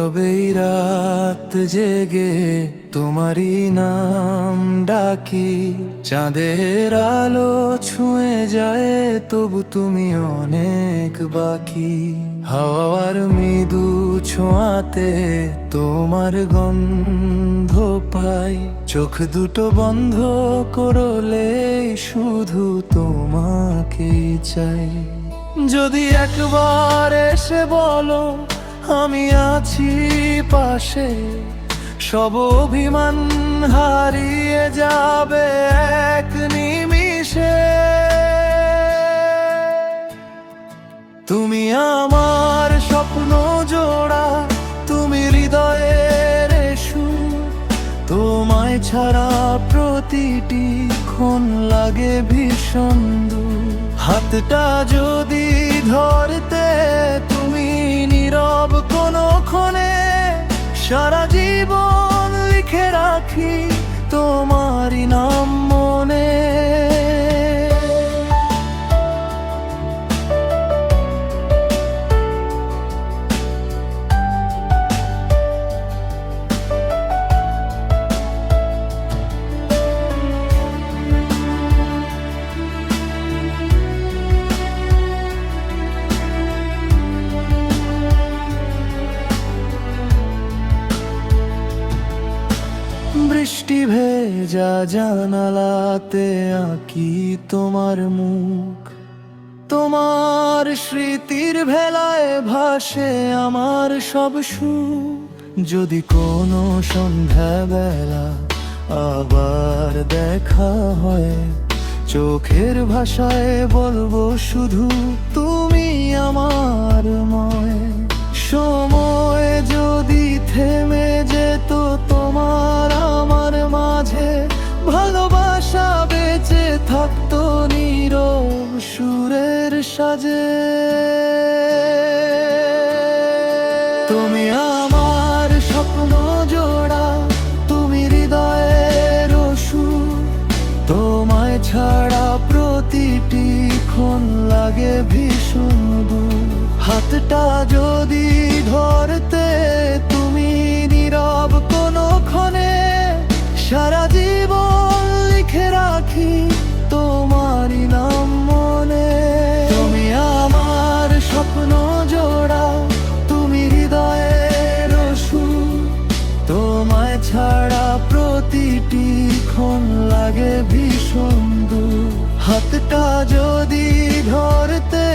নীরবেই রাত জেগে তোমারই নাম ডাকি। চাঁদের আলো ছুঁয়ে যায় তবু তুমি অনেক বাকি। হাওয়ার মৃদু ছোঁয়াতে তোমার গন্ধ পাই। চোখ দুটো বন্ধ করলে শুধু তোমাকেই চাই। যদি একবার এসে বলো আমি আছি পাশে, সব অভিমান হারিয়ে যাবে এক নিমিষে। তুমি আমার স্বপ্ন জোড়া, তুমি হৃদয়ের সুর। তোমায় ছাড়া প্রতিটি ক্ষণ লাগে ভীষণ দূর। হাতটা যদি ধরতে তুমি নীরব কোনো ক্ষণে, সারা জীবন লিখে রাখি তোমারই নাম মনে। বৃষ্টি ভেজা জানালাতে আঁকি তোমার মুখ। তোমার স্মৃতির ভেলায় ভাসে আমার সব সুখ। যদি কোনো সন্ধ্যাবেলা আবার দেখা হয়, চোখের ভাষায় বলবো শুধু তুমি আমার ময়। সময় যদি থেমে যেত তোমার আমার মাঝে, ভালোবাসা বেঁচে থাকতো নীরব সুরের সাজে। তুমি আমার স্বপ্ন জোড়া, তুমি হৃদয়ের সুর। তোমায় ছাড়া প্রতিটি ক্ষণ লাগে ভীষণ দূর। হাতটা যদি ধরতে তুমি নীরব কোনো ক্ষণে, সারা জীবন লিখে রাখি তোমারই নাম মনে। তুমি আমার স্বপ্ন জোড়া, তুমি হৃদয়ের সুর। তোমায় ছাড়া প্রতিটি ক্ষণ লাগে ভীষণ দূর। হাতটা যদি ধরতে